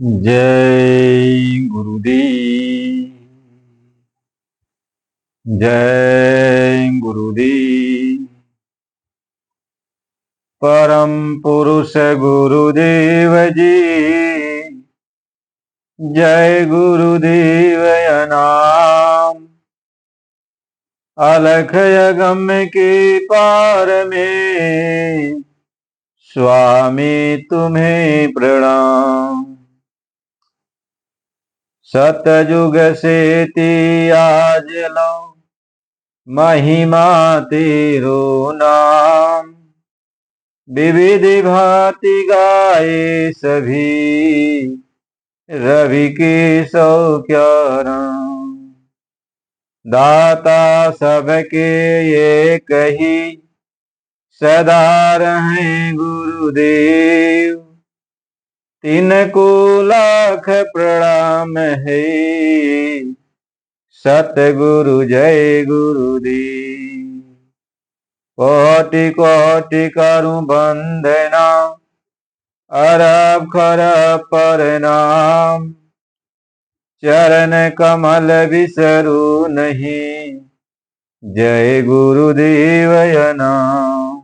जय गुरुदेव। जय गुरुदेव। परम पुरुष गुरुदेव जी। जय गुरुदेव नाम। अलख यगम के पार में स्वामी तुम्हें प्रणाम। सतयुग से आज लो महिमा तेरो नाम। विविध भांति गाए सभी रवि के सौ क्या राम। दाता सबके ये कही सदा रहें गुरुदेव। तिनको लाख प्रणाम है सतगुरु जय गुरुदेव। कोटि कोटि करूं वंदना अरब खरब प्रणाम। चरण कमल बिसरू नहीं जय गुरुदेव नाम।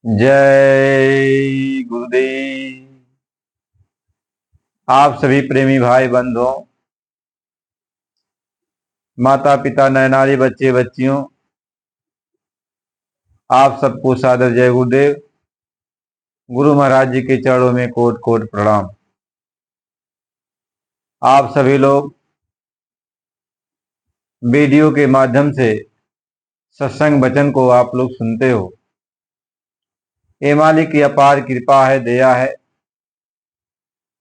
जय गुरुदेव। आप सभी प्रेमी भाई बंधुओं, माता पिता नयनारी बच्चे बच्चियों, आप सबको सादर जय गुरुदेव। गुरु महाराज जी के चरणों में कोट कोट प्रणाम। आप सभी लोग वीडियो के माध्यम से सत्संग वचन को आप लोग सुनते हो। ये मालिक की अपार कृपा है, दया है।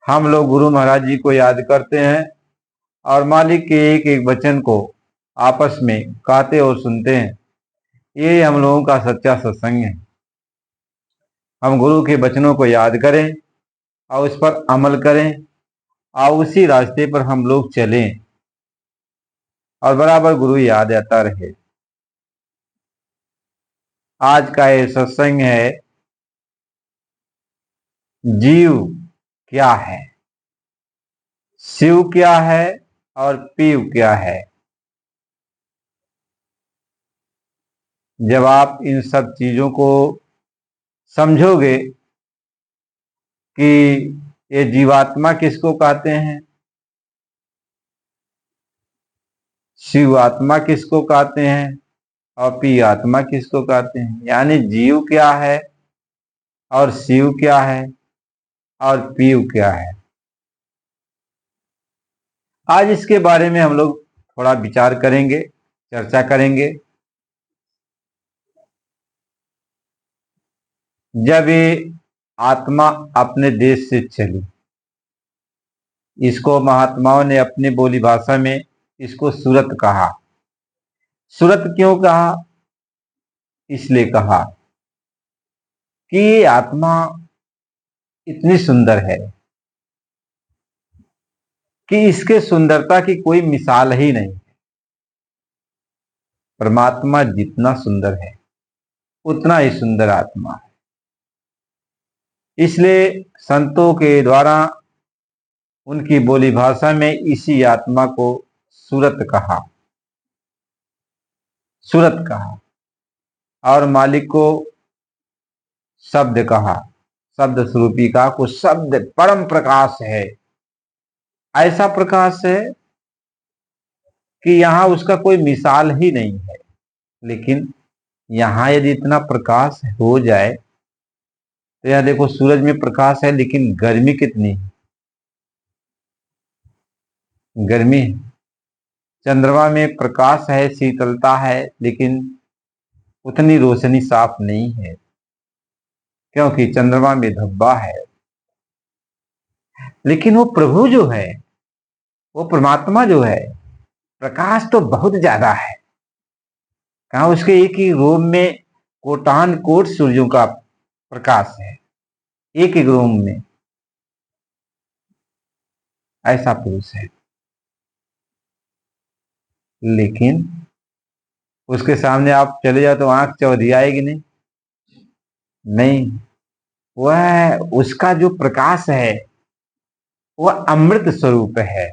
हम लोग गुरु महाराज जी को याद करते हैं और मालिक के एक एक वचन को आपस में गाते और सुनते हैं। ये हम लोगों का सच्चा सत्संग है। हम गुरु के वचनों को याद करें और उस पर अमल करें और उसी रास्ते पर हम लोग चलें और बराबर गुरु याद आता रहे। आज का ये सत्संग है, जीव क्या है, शिव क्या है और पीव क्या है। जब आप इन सब चीजों को समझोगे कि ये जीवात्मा किसको कहते हैं, शिव आत्मा किसको कहते हैं और पी आत्मा किसको कहते हैं, यानी जीव क्या है और शिव क्या है और पीव क्या है, आज इसके बारे में हम लोग थोड़ा विचार करेंगे, चर्चा करेंगे। जब ये आत्मा अपने देश से चली, इसको महात्माओं ने अपनी बोली भाषा में इसको सूरत कहा। सूरत क्यों कहा? इसलिए कहा कि ये आत्मा इतनी सुंदर है कि इसके सुंदरता की कोई मिसाल ही नहीं। परमात्मा जितना सुंदर है उतना ही सुंदर आत्मा है। इसलिए संतों के द्वारा उनकी बोली भाषा में इसी आत्मा को सूरत कहा, सूरत कहा। और मालिक को शब्द कहा, शब्द स्वरूपी का को शब्द परम प्रकाश है। ऐसा प्रकाश है कि यहां उसका कोई मिसाल ही नहीं है। लेकिन यहां यदि इतना प्रकाश हो जाए तो यह देखो, सूरज में प्रकाश है लेकिन गर्मी कितनी है, गर्मी है। चंद्रमा में प्रकाश है, शीतलता है, लेकिन उतनी रोशनी साफ नहीं है, क्योंकि चंद्रमा में धब्बा है। लेकिन वो प्रभु जो है, वो परमात्मा जो है, प्रकाश तो बहुत ज्यादा है। कहा उसके एक ही रोम में कोटान कोट सूर्यों का प्रकाश है, एक एक रोम में। ऐसा पुरुष है, लेकिन उसके सामने आप चले जाओ तो आंख चौधी आएगी नहीं। नहीं, वह उसका जो प्रकाश है वह अमृत स्वरूप है।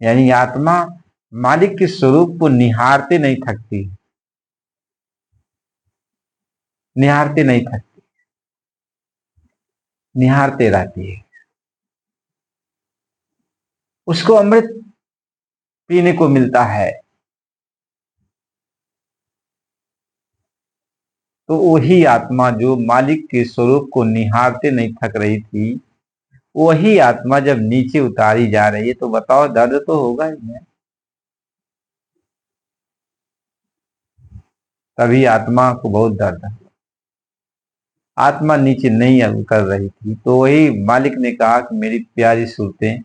यानी आत्मा मालिक के स्वरूप को निहारते नहीं थकती, निहारते नहीं थकती, निहारते रहती है। उसको अमृत पीने को मिलता है। तो वही आत्मा जो मालिक के स्वरूप को निहारते नहीं थक रही थी, वही आत्मा जब नीचे उतारी जा रही है तो बताओ दर्द तो होगा ही नहीं। तभी आत्मा को बहुत दर्द है। आत्मा नीचे नहीं उतर रही थी तो वही मालिक ने कहा कि मेरी प्यारी सूरतें,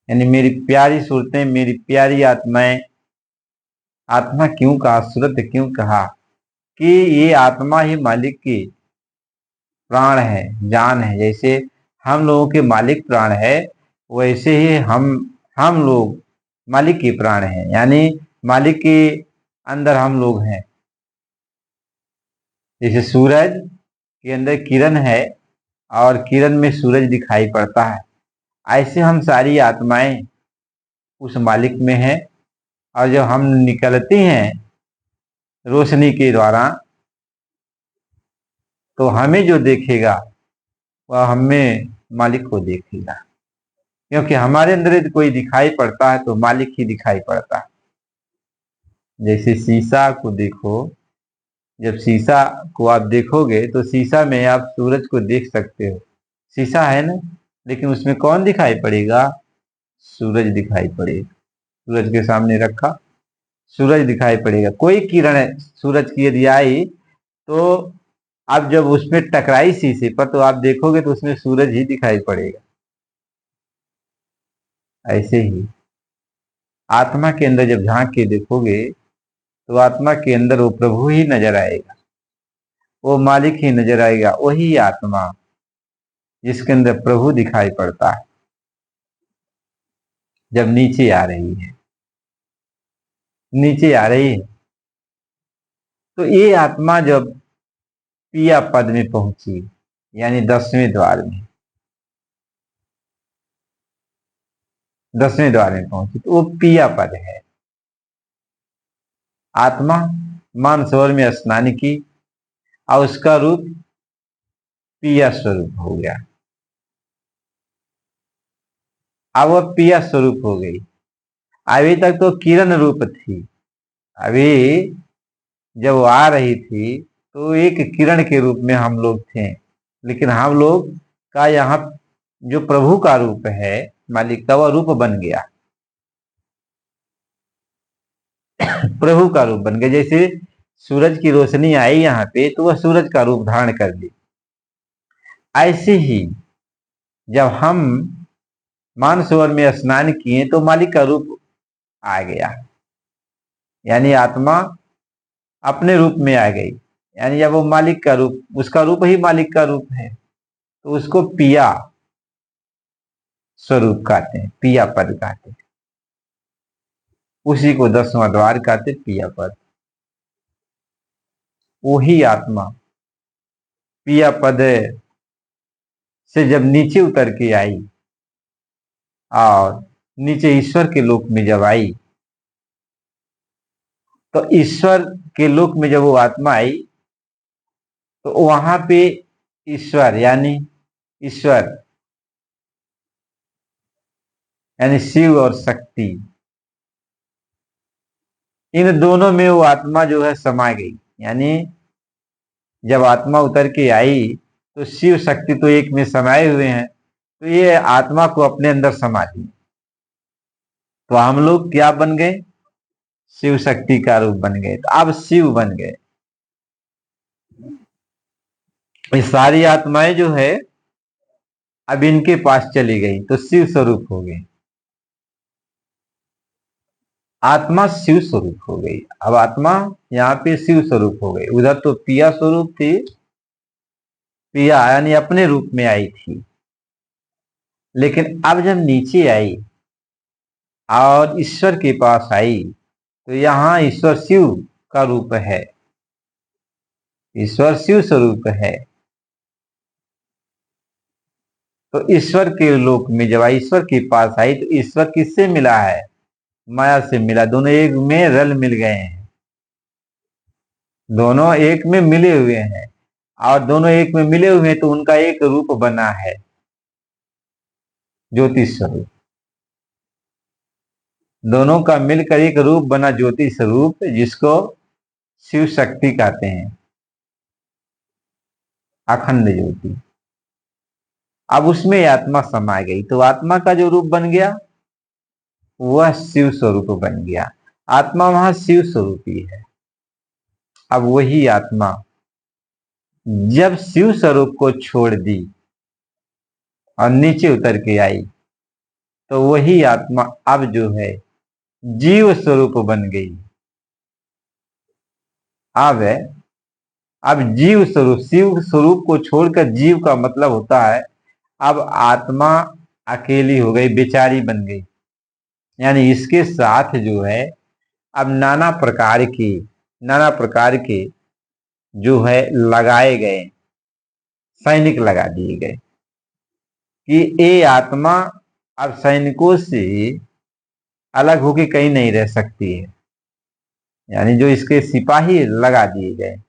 यानी मेरी प्यारी सूरतें, मेरी प्यारी आत्माएं, आत्मा क्यों कहा, सूरत क्यों कहा कि ये आत्मा ही मालिक की प्राण है, जान है। जैसे हम लोगों के मालिक प्राण है, वैसे ही हम लोग मालिक के प्राण हैं। यानी मालिक के अंदर हम लोग हैं। जैसे सूरज के अंदर किरण है और किरण में सूरज दिखाई पड़ता है, ऐसे हम सारी आत्माएं उस मालिक में हैं। और जब हम निकलती हैं रोशनी के द्वारा तो हमें जो देखेगा वह हमें मालिक को देखेगा, क्योंकि हमारे अंदर यदि कोई दिखाई पड़ता है तो मालिक ही दिखाई पड़ता है। जैसे शीशा को देखो, जब शीशा को आप देखोगे तो शीशा में आप सूरज को देख सकते हो, शीशा है ना, लेकिन उसमें कौन दिखाई पड़ेगा, सूरज दिखाई पड़ेगा। सूरज के सामने रखा, सूरज दिखाई पड़ेगा। कोई किरण है सूरज की यदि आई तो आप जब उसमें टकराई शीशे पर तो आप देखोगे तो उसमें सूरज ही दिखाई पड़ेगा। ऐसे ही आत्मा के अंदर जब झांक के देखोगे तो आत्मा के अंदर वो प्रभु ही नजर आएगा, वो मालिक ही नजर आएगा। वही आत्मा जिसके अंदर प्रभु दिखाई पड़ता है जब नीचे आ रही है, नीचे आ रही है। तो ये आत्मा जब पिया पद में पहुंची, यानी 10वें द्वार में, 10वें द्वार में पहुंची तो वो पिया पद है। आत्मा मानसरोवर में स्नान की और उसका रूप पिया स्वरूप हो गया। अब वह पिया स्वरूप हो गई। अभी तक तो किरण रूप थी, अभी जब वो आ रही थी तो एक किरण के रूप में हम लोग थे। लेकिन हम लोग का यहाँ जो प्रभु का रूप है, मालिक का, वह रूप बन गया, प्रभु का रूप बन गया। जैसे सूरज की रोशनी आई यहाँ पे तो वह सूरज का रूप धारण कर ली। ऐसे ही जब हम मानसरोवर में स्नान किए तो मालिक का रूप आ गया, यानी आत्मा अपने रूप में आ गई। यानी जब वो मालिक का रूप, उसका रूप ही मालिक का रूप है, तो उसको पिया स्वरूप कहते हैं, पिया पद कहते हैं। उसी को 10वां द्वार कहते, पिया पद। वही आत्मा पिया पद से जब नीचे उतर के आई और नीचे ईश्वर के लोक में जब आई, तो ईश्वर के लोक में जब वो आत्मा आई तो वहां पे ईश्वर यानी शिव और शक्ति, इन दोनों में वो आत्मा जो है समा गई। यानी जब आत्मा उतर के आई तो शिव शक्ति तो एक में समाये हुए हैं, तो ये आत्मा को अपने अंदर समा ली। तो हम लोग क्या बन गए, शिव शक्ति का रूप बन गए, तो अब शिव बन गए। ये सारी आत्माएं जो है अब इनके पास चली गई तो शिव स्वरूप हो गई, आत्मा शिव स्वरूप हो गई। अब आत्मा यहाँ पे शिव स्वरूप हो गई। उधर तो पिया स्वरूप थी, पिया यानी अपने रूप में आई थी। लेकिन अब जब नीचे आई और ईश्वर के पास आई तो यहाँ ईश्वर शिव का रूप है। ईश्वर शिव स्वरूप है। तो ईश्वर के लोक में जब ईश्वर के पास आई तो ईश्वर किससे मिला है? माया से मिला। दोनों एक में रल मिल गए हैं, दोनों एक में मिले हुए हैं। और दोनों एक में मिले हुए हैं तो उनका एक रूप बना है, ज्योति स्वरूप। दोनों का मिलकर एक रूप बना ज्योति स्वरूप, जिसको शिव शक्ति कहते हैं, अखंड ज्योति। अब उसमें आत्मा समा गई तो आत्मा का जो रूप बन गया वह शिव स्वरूप बन गया। आत्मा वहां शिव स्वरूपी है। अब वही आत्मा जब शिव स्वरूप को छोड़ दी और नीचे उतर के आई तो वही आत्मा अब जो है जीव स्वरूप बन गई। अब जीव स्वरूप, शिव स्वरूप को छोड़कर जीव का मतलब होता है अब आत्मा अकेली हो गई, बेचारी बन गई। यानी इसके साथ जो है अब नाना प्रकार के जो है लगाए गए, सैनिक लगा दिए गए कि ये आत्मा अब सैनिकों से अलग होके कहीं नहीं रह सकती है। यानी जो इसके सिपाही लगा दिए गए,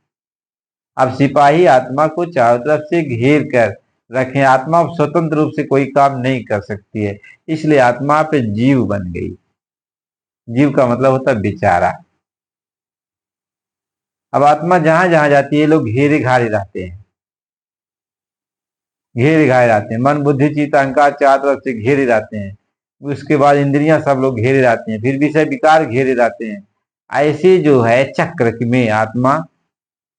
अब सिपाही आत्मा को चारों तरफ से घेर कर रखें। आत्मा स्वतंत्र रूप से कोई काम नहीं कर सकती है, इसलिए आत्मा पे जीव बन गई। जीव का मतलब होता है बेचारा। अब आत्मा जहां जहां जाती है लोग घेरे घारे रहते हैं, घेरे घारे रहते हैं। मन बुद्धि चित्त अहंकार चारों तरफ से घेरे रहते हैं। उसके बाद इंद्रियां सब लोग घेरे रहते हैं, फिर विषय विकार घेरे रहते हैं। ऐसे जो है चक्र में आत्मा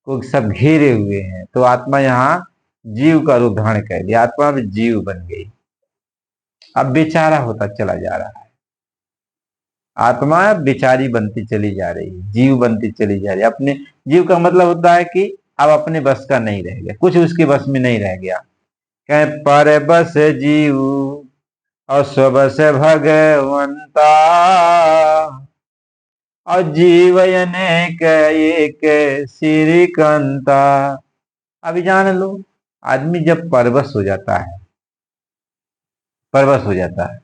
को सब घेरे हुए हैं। तो आत्मा यहाँ जीव का रूप धारण कर लिया, आत्मा में जीव बन गई। अब बेचारा होता चला जा रहा है, आत्मा बेचारी बनती चली जा रही है, जीव बनती चली जा रही है। अपने जीव का मतलब होता है कि अब अपने बस का नहीं रह गया, कुछ उसके बस में नहीं रह गया। कहे पर बस जीव और स्वबस भगवंता, और जीवन एक श्रीकंता। अभी जान लो, आदमी जब परवश हो जाता है, परवश हो जाता है,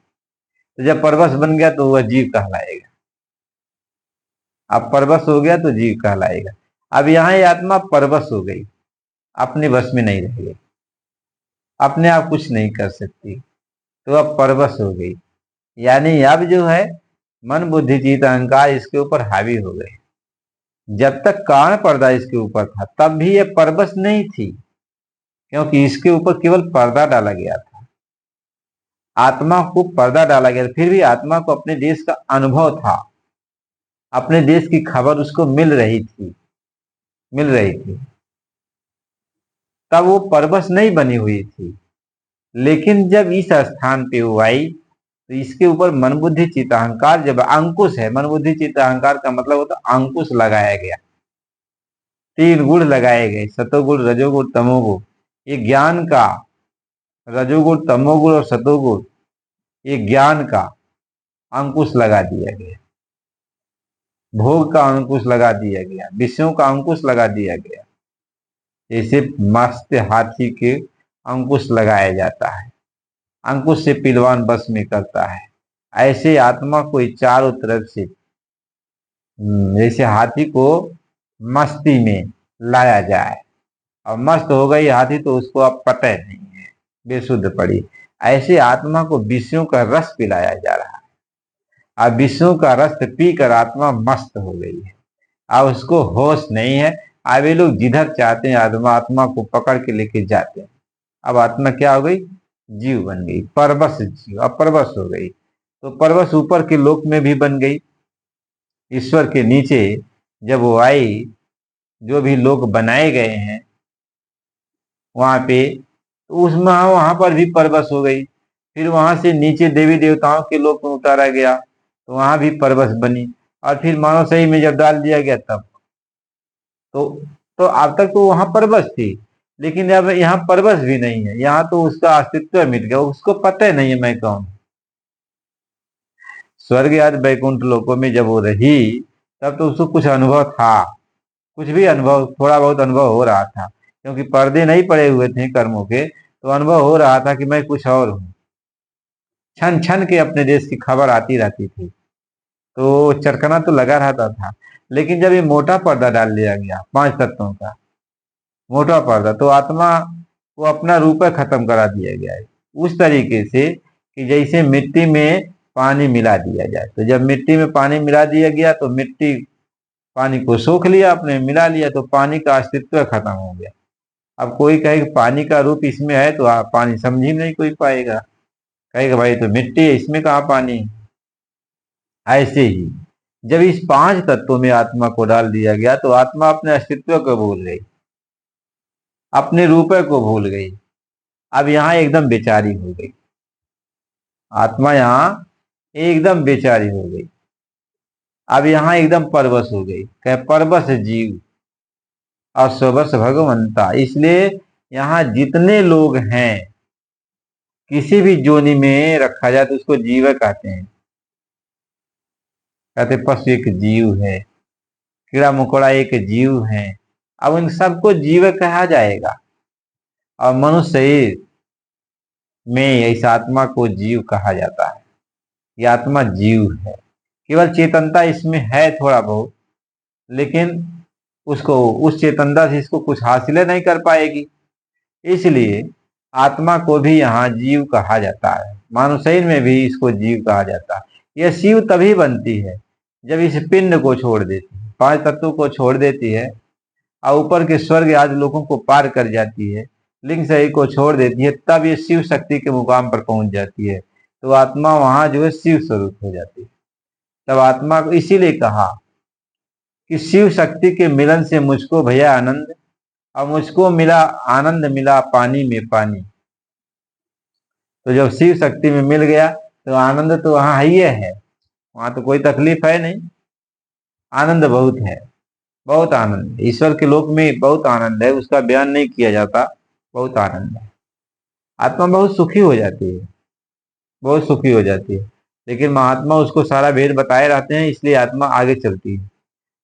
तो जब परवश बन गया तो वह जीव कहलाएगा। अब परवश हो गया तो जीव कहलाएगा। अब यहाँ ये आत्मा परवश हो गई, अपने बस में नहीं रह गई, अपने आप कुछ नहीं कर सकती, तो अब परवश हो गई। यानी अब जो है मन बुद्धि चित्त अहंकार इसके ऊपर हावी हो गए। जब तक कारण पर्दा इसके ऊपर था तब भी ये परवश नहीं थी, क्योंकि इसके ऊपर केवल पर्दा डाला गया था, आत्मा को पर्दा डाला गया। फिर भी आत्मा को अपने देश का अनुभव था, अपने देश की खबर उसको मिल रही थी, मिल रही थी। तब वो परवश नहीं बनी हुई थी। लेकिन जब इस स्थान पे वो आई तो इसके ऊपर मन बुद्धि चित्त अहंकार, जब अंकुश है, मन बुद्धि चित्त अहंकार का मतलब होता है अंकुश लगाया गया, तीन गुण लगाए गए, सतोगुण रजोगुण तमोगुण। ये ज्ञान का, रजोगुण तमोगुण और सतोगुण, ये ज्ञान का अंकुश लगा दिया गया, भोग का अंकुश लगा दिया गया, विषयों का अंकुश लगा दिया गया। जैसे मस्त हाथी के अंकुश लगाया जाता है, अंकुश से पिलवान बस में करता है, ऐसे आत्मा को चारों तरफ से जैसे हाथी को मस्ती में लाया जाए, और मस्त हो गई हाथी तो उसको अब पते नहीं है, बेसुध पड़ी। ऐसे आत्मा को विषयों का रस पिलाया जा रहा है। अब विषयों का रस पीकर आत्मा मस्त हो गई है, अब उसको होश नहीं है। अब ये लोग जिधर चाहते हैं आत्मा को पकड़ के लेके जाते हैं। अब आत्मा क्या हो गई? जीव बन गई, परवश जीव, अब परवश हो गई। तो परवश ऊपर के लोक में भी बन गई, ईश्वर के नीचे जब वो आई, जो भी लोक बनाए गए हैं वहां पे, तो उसमें वहां पर भी परवश हो गई। फिर वहां से नीचे देवी देवताओं के लोक में उतारा गया तो वहां भी परवश बनी, और फिर मानव शरीर में जब डाल दिया गया तब तो अब तक तो वहां परवश थी, लेकिन अब यहाँ परवश भी नहीं है, यहाँ तो उसका अस्तित्व मिट गया, उसको पता ही नहीं है मैं कौन। स्वर्ग आदि वैकुंठ लोकों में जब वो रही तब तो उसको कुछ अनुभव था, कुछ भी अनुभव, थोड़ा बहुत अनुभव हो रहा था, क्योंकि पर्दे नहीं पड़े हुए थे कर्मों के, तो अनुभव हो रहा था कि मैं कुछ और हूँ। क्षण क्षण के अपने देश की खबर आती रहती थी, तो चरकना तो लगा रहता था। लेकिन जब ये मोटा पर्दा डाल दिया गया 5 तत्वों का मोटा पर्दा, तो आत्मा को अपना रूप खत्म करा दिया गया है, उस तरीके से कि जैसे मिट्टी में पानी मिला दिया जाए। तो जब मिट्टी में पानी मिला दिया गया तो मिट्टी पानी को सोख लिया, आपने मिला लिया, तो पानी का अस्तित्व खत्म हो गया। अब कोई कहे कि पानी का रूप इसमें है, तो आप पानी समझ ही नहीं कोई पाएगा, कहेगा भाई तो मिट्टी है, इसमें कहाँ पानी। ऐसे ही जब इस 5 तत्वों में आत्मा को डाल दिया गया, तो आत्मा अपने अस्तित्व को भूल गई, अपने रूप को भूल गई। अब यहाँ एकदम बेचारी हो गई, आत्मा यहाँ एकदम बेचारी हो गई। अब यहाँ एकदम परवश हो गई, कह परवश जीव और स्वबस भगवंता। इसलिए यहाँ जितने लोग हैं, किसी भी जोनि में रखा जाए तो उसको जीव कहते हैं। कहते पशु एक जीव है, कीड़ा मकोड़ा एक जीव है। अब इन सबको जीव कहा जाएगा, और मनुष्य में इस आत्मा को जीव कहा जाता है। ये आत्मा जीव है, केवल चेतनता इसमें है थोड़ा बहुत, लेकिन उसको उस चेतनता से इसको कुछ हासिल नहीं कर पाएगी। इसलिए आत्मा को भी यहाँ जीव कहा जाता है, मानव शरीर में भी इसको जीव कहा जाता है। यह शिव तभी बनती है जब इस पिंड को छोड़ देती है, 5 तत्वों को छोड़ देती है, और ऊपर के स्वर्ग आदि लोगों को पार कर जाती है, लिंग शरीर को छोड़ देती है, तब ये शिव शक्ति के मुकाम पर पहुंच जाती है। तो आत्मा वहां जो है शिव स्वरूप हो जाती है। तब आत्मा को इसीलिए कहा कि शिव शक्ति के मिलन से मुझको भैया आनंद, और मुझको मिला आनंद, मिला पानी में पानी। तो जब शिव शक्ति में मिल गया तो आनंद तो वहां है ही है, वहां तो कोई तकलीफ है नहीं, आनंद बहुत है, बहुत आनंद। ईश्वर के लोक में बहुत आनंद है, उसका बयान नहीं किया जाता, बहुत आनंद है। आत्मा बहुत सुखी हो जाती है, बहुत सुखी हो जाती है। लेकिन महात्मा उसको सारा भेद बताए रहते हैं, इसलिए आत्मा आगे चलती है।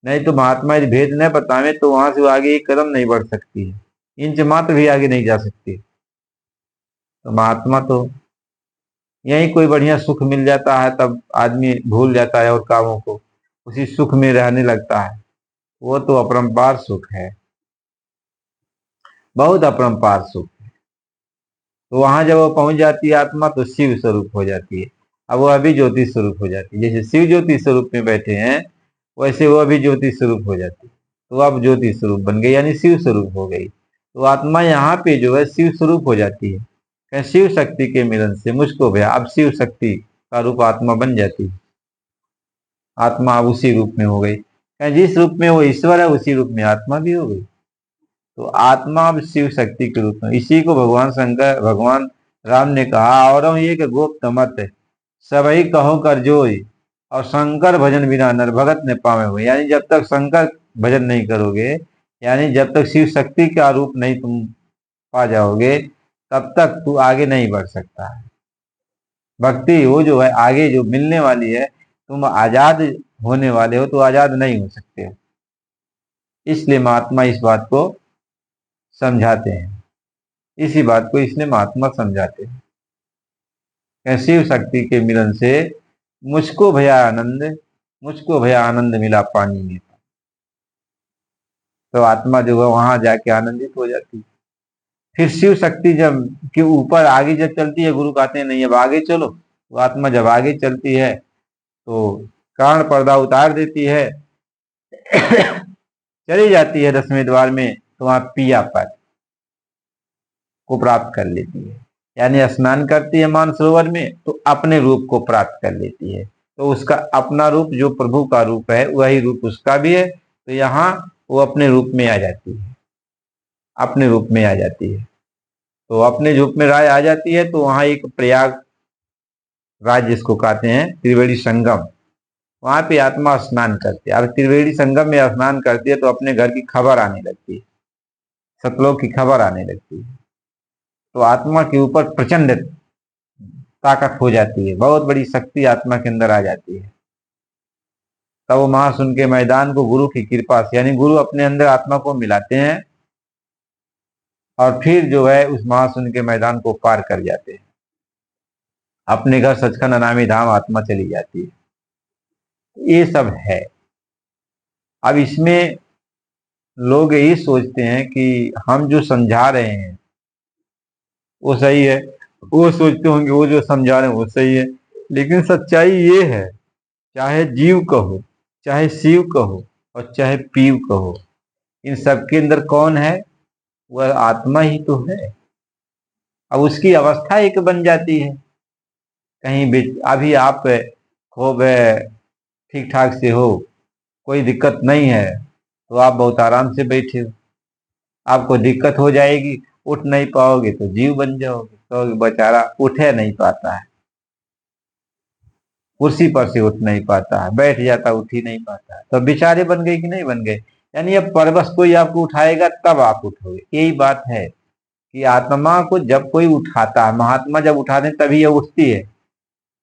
नहीं तो महात्मा यदि भेद न बतावे तो वहां से वो आगे एक कदम नहीं बढ़ सकती है, इंच मात्र भी आगे नहीं जा सकती। तो महात्मा तो यही कोई बढ़िया सुख मिल जाता है, तब आदमी भूल जाता है और कामों को, उसी सुख में रहने लगता है। वो तो अपरंपार सुख है, बहुत अपरंपार सुख है। तो वहां जब वो पहुंच जाती है आत्मा, तो शिव स्वरूप हो जाती है। अब वो अभी ज्योति स्वरूप हो जाती है, जैसे शिव ज्योति स्वरूप में बैठे हैं, वैसे वो अभी ज्योति स्वरूप हो जाती है। तो अब ज्योति स्वरूप बन गई, यानी शिव स्वरूप हो गई। तो आत्मा यहाँ पे जो है शिव स्वरूप हो जाती है। शिव शक्ति के मिलन से मुझको भैया, अब शिव शक्ति का रूप आत्मा बन जाती है। आत्मा अब उसी रूप में हो गई, जिस रूप में वो ईश्वर है उसी रूप में आत्मा भी हो गई। तो आत्मा अब शिव शक्ति के रूप में, इसी को भगवान राम ने कहा, और ये कि गोप्त मत सबही कहो कर जोई, और शंकर भजन बिना नर भगत ने पावे हुए। यानी जब तक शंकर भजन नहीं करोगे, यानी जब तक शिव शक्ति का रूप नहीं तुम पा जाओगे, तब तक तू आगे नहीं बढ़ सकता है। भक्ति वो जो है आगे जो मिलने वाली है, तुम आजाद होने वाले हो तो आजाद नहीं हो सकते हो। इसलिए महात्मा इस बात को समझाते हैं, इसी बात को इसलिए महात्मा समझाते हैं। शिव शक्ति के मिलन से मुझको भया आनंद, मुझको भया आनंद मिला पानी में। तो आत्मा जो है वहां जाके आनंदित हो जाती है। फिर शिव शक्ति जब के ऊपर आगे जब चलती है, गुरु कहते हैं नहीं अब आगे चलो। तो आत्मा जब आगे चलती है तो कारण पर्दा उतार देती है, चली जाती है 10वें द्वार में, तो वहां पिया पद को प्राप्त कर लेती है। यानी स्नान करती है मानसरोवर में, तो अपने रूप को प्राप्त कर लेती है। तो उसका अपना रूप जो प्रभु का रूप है, वही रूप उसका भी है। तो यहाँ वो अपने रूप में आ जाती है, अपने रूप में आ जाती है। तो अपने रूप में राय आ जाती है। तो वहां एक प्रयाग राज जिसको कहते हैं त्रिवेणी संगम, वहां पे आत्मा स्नान करती है। अब त्रिवेणी संगम में स्नान करती है तो अपने घर की खबर आने लगती है, सतलोक की खबर आने लगती है। तो आत्मा के ऊपर प्रचंड ताकत हो जाती है, बहुत बड़ी शक्ति आत्मा के अंदर आ जाती है। तब वो महाशून्य के मैदान को गुरु की कृपा से, यानी गुरु अपने अंदर आत्मा को मिलाते हैं और फिर जो है उस महाशून्य के मैदान को पार कर जाते हैं, अपने घर सचखंड अनामी धाम आत्मा चली जाती है। ये सब है। अब इसमें लोग यही सोचते हैं कि हम जो समझा रहे हैं वो सही है, वो सोचते होंगे वो जो समझा रहे हैं वो सही है, लेकिन सच्चाई ये है, चाहे जीव कहो, चाहे शिव कहो और चाहे पीव कहो, इन सबके अंदर कौन है? वह आत्मा ही तो है। अब उसकी अवस्था एक बन जाती है। कहीं अभी आप खूब ठीक ठाक से हो, कोई दिक्कत नहीं है, तो आप बहुत आराम से बैठे हो। आपको दिक्कत हो जाएगी, उठ नहीं पाओगे तो जीव बन जाओगे, तो बेचारा उठे नहीं पाता है, कुर्सी पर से उठ नहीं पाता है, बैठ जाता उठ ही नहीं पाता है, तो बेचारे बन गए कि नहीं बन गए? यानी अब परवश कोई आपको उठाएगा तब आप उठोगे। यही बात है कि आत्मा को जब कोई उठाता है, महात्मा जब उठाते हैं तभी यह उठती है।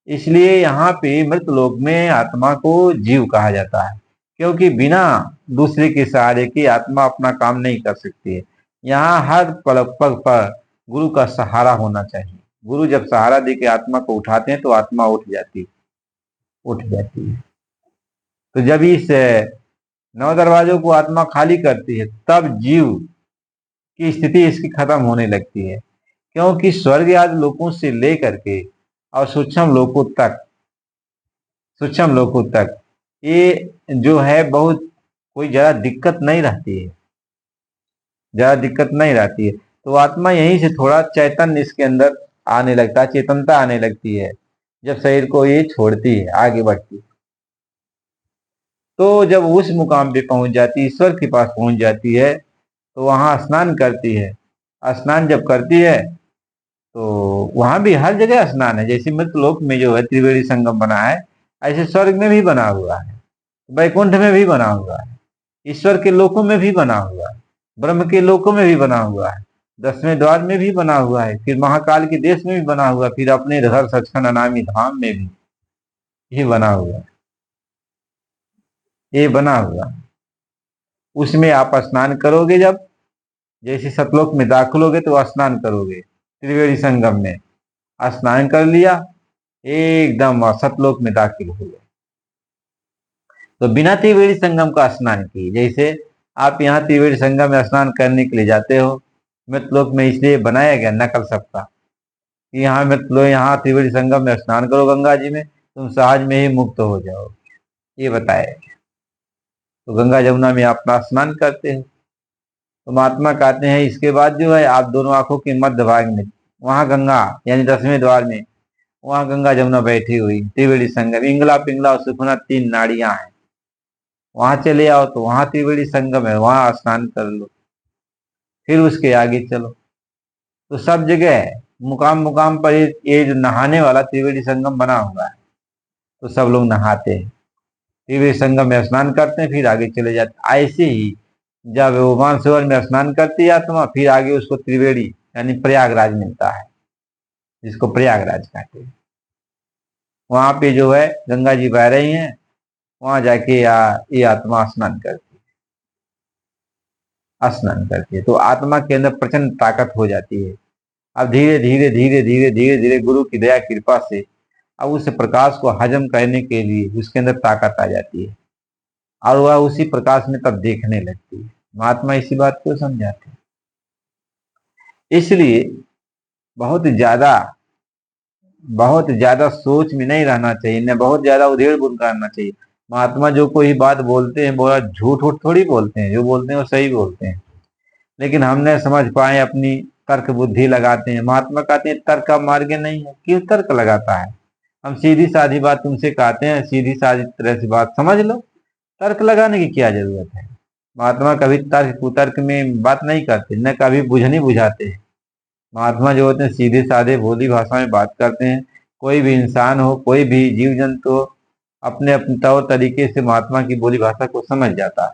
इसलिए यहाँ पे मृत लोक में आत्मा को जीव कहा जाता है, क्योंकि बिना दूसरे के सहारे की आत्मा अपना काम नहीं कर सकती है। यहाँ हर पल पल पर गुरु का सहारा होना चाहिए। गुरु जब सहारा दे के आत्मा को उठाते हैं तो आत्मा उठ जाती है। तो जब इस 9 दरवाजों को आत्मा खाली करती है तब जीव की स्थिति इसकी खत्म होने लगती है, क्योंकि स्वर्ग आदि लोकों से लेकर के और सूक्ष्म लोकों तक ये जो है बहुत कोई ज्यादा दिक्कत नहीं रहती है। तो आत्मा यहीं से थोड़ा चैतन्य इसके अंदर आने लगता है, चेतनता आने लगती है जब शरीर को ये छोड़ती है, आगे बढ़ती है। तो जब उस मुकाम पे पहुंच जाती है, ईश्वर के पास पहुंच जाती है, तो वहां स्नान करती है। स्नान जब करती है तो वहां भी हर जगह स्नान है। जैसे मृतलोक में जो है त्रिवेणी संगम बना है, ऐसे स्वर्ग में भी बना हुआ है, वैकुंठ में भी बना हुआ है, ईश्वर के लोकों में भी बना हुआ है, ब्रह्म के लोकों में भी बना हुआ है, 10वें द्वार में भी बना हुआ है, फिर महाकाल के देश में भी बना हुआ है, फिर अपने घर सचखंड अनामी धाम में भी ये बना हुआ है। ये बना हुआ, उसमें आप स्नान करोगे। जब जैसे सतलोक में दाखिल होगे तो स्नान करोगे, त्रिवेणी संगम में स्नान कर लिया, एकदम सतलोक में दाखिल हो गए। तो बिना त्रिवेणी संगम का स्नान किए, जैसे आप यहाँ त्रिवेणी संगम में स्नान करने के लिए जाते हो, मृतलोक में इसलिए बनाया गया नकल सबका कि यहाँ मृतलोक, यहाँ त्रिवेणी संगम में स्नान करो गंगा जी में, तुम सहज में ही मुक्त हो जाओ, ये बताया गया। तो गंगा जमुना में अपना स्नान करते हैं। तो महात्मा कहते हैं इसके बाद जो है आप दोनों आंखों के मध्य भाग में, वहां गंगा यानी 10वें द्वार में, वहां गंगा जमुना बैठी हुई, त्रिवेणी संगम, इंगला पिंगला और सुखना 3 नाड़ियां हैं, वहां चले आओ तो वहां त्रिवेणी संगम है, वहां स्नान कर लो, फिर उसके आगे चलो। तो सब जगह मुकाम मुकाम पर ये जो नहाने वाला त्रिवेणी संगम बना हुआ है, तो सब लोग नहाते हैं, त्रिवेणी संगम में स्नान करते हैं, फिर आगे चले जाते। ऐसे ही जब वो मानसरोवर में स्नान करती है आत्मा, फिर आगे उसको त्रिवेणी यानी प्रयागराज मिलता है, जिसको प्रयागराज कहते हैं। वहां पे जो है गंगा जी बह रही हैं, वहां जाके ये आत्मा स्नान करती है। तो आत्मा के अंदर प्रचंड ताकत हो जाती है। अब धीरे धीरे धीरे धीरे धीरे धीरे गुरु की दया कृपा से अब उस प्रकाश को हजम करने के लिए उसके अंदर ताकत आ जाती है, और वह उसी प्रकाश में तब देखने लगती है। महात्मा इसी बात को समझाते हैं। इसलिए बहुत ज्यादा सोच में नहीं रहना चाहिए, न बहुत ज्यादा उधेड़ बुन करना चाहिए। महात्मा जो कोई बात बोलते हैं, बोला झूठ उठ थोड़ी बोलते हैं, जो बोलते हैं वो सही बोलते हैं, लेकिन हमने समझ पाए, अपनी तर्क बुद्धि लगाते हैं। महात्मा कहते हैं तर्क का मार्ग नहीं है, क्यों तर्क लगाता है? हम सीधी साधी बात तुमसे कहते हैं, सीधी साधी तरह से बात समझ लो, तर्क लगाने की क्या जरूरत है? महात्मा कभी तर्क कुतर्क में बात नहीं करते, न कभी बुझनी बुझाते हैं। महात्मा जो होते हैं सीधे साधे भोली भाषा में बात करते हैं। कोई भी इंसान हो, कोई भी जीव जंतु हो, अपने अपने तौर तरीके से महात्मा की बोली भाषा को समझ जाता है।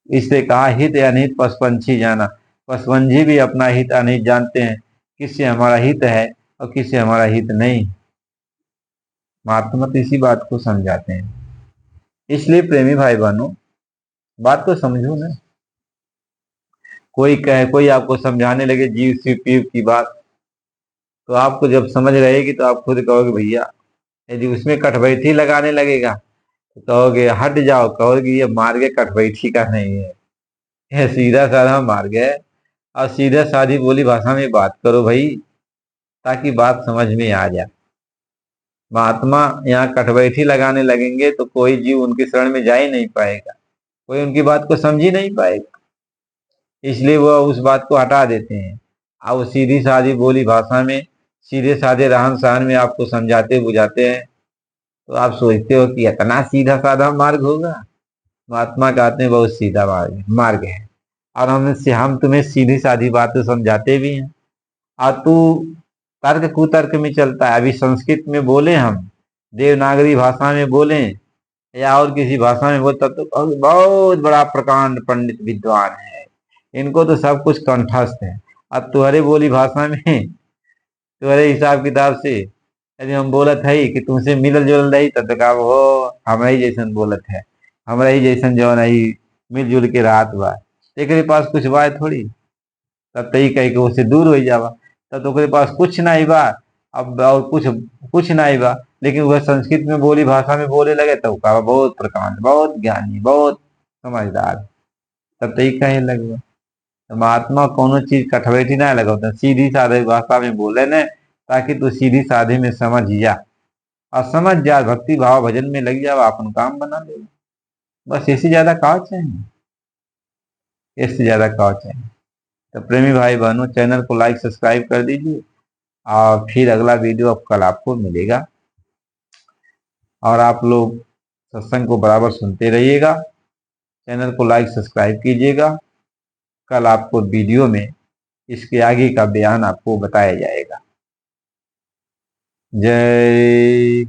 इससे कहा हित अनिहित पशु पंछी जाना, पशु पंछी भी अपना हित अनिहित जानते हैं, किससे हमारा हित है और किससे हमारा हित नहीं। महात्मा तो इसी बात को समझाते हैं। इसलिए प्रेमी भाई बहनों, बात को समझो ना। कोई कहे, कोई आपको समझाने लगे जीव शिव पीव की बात, तो आपको जब समझ रहेगी तो आप खुद कहोगे भैया। यदि उसमें कटबैठी लगाने लगेगा तो कहोगे हट जाओ, कहोगे ये मार्ग कटबैठी का नहीं है, यह सीधा साधा मार्ग है। और सीधा सादी बोली भाषा में बात करो भाई, ताकि बात समझ में आ जाए। महात्मा यहाँ कटबैठी लगाने लगेंगे तो कोई जीव उनके शरण में जा ही नहीं पाएगा, कोई उनकी बात को समझ ही नहीं पाएगा। इसलिए वो उस बात को हटा देते हैं। अब वो सीधी सादी बोली भाषा में, सीधे साधे रहन सहन में आपको समझाते बुझाते हैं, तो आप सोचते हो कि इतना सीधा साधा मार्ग होगा। महात्मा कहते हैं बहुत सीधा मार्ग है, और हम तुम्हें सीधी सादी बातें समझाते भी हैं। और तू तर्क कुतर्क में चलता है। अभी संस्कृत में बोले हम, देवनागरी भाषा में बोले, या और किसी भाषा में बोलता तो बहुत बड़ा प्रकांड पंडित विद्वान है, इनको तो सब कुछ कंठस्थ है। अब तुम्हारे बोली भाषा में, तुम्हारे हिसाब किताब से यदि हम बोलत है कि तुमसे मिलल जुलल रही, तब तो कहा हो हमरा ही जैसन बोलत है, हमरा ही जैसन जौन है मिलजुल के रात बा, तेरे पास कुछ बा थोड़ी। तब तई कह के उससे दूर हो जावा। तब तो ओकरे पास कुछ नहीं बा, अब और कुछ कुछ नहीं बा, लेकिन वह संस्कृत में बोली भाषा में बोले लगे तो कहा बहुत प्रकांड, बहुत ज्ञानी, बहुत समझदार। तब तई कहे लगे। तो महात्मा कोनो चीज कठवैठी ना लगता, सीधी साधे भाषा में बोले ने, ताकि तू सीधी साधे में समझ जा, और समझ जा भक्ति भाव भजन में लग जाओ, अपन काम बना ले। बस इससे ज्यादा क्या चाहिए, इससे ज्यादा क्या चाहिए। तो प्रेमी भाई बहनों, चैनल को लाइक सब्सक्राइब कर दीजिए, और फिर अगला वीडियो अब कल आपको मिलेगा। और आप लोग सत्संग को बराबर सुनते रहिएगा, चैनल को लाइक सब्सक्राइब कीजिएगा। कल आपको वीडियो में इसके आगे का बयान आपको बताया जाएगा। जय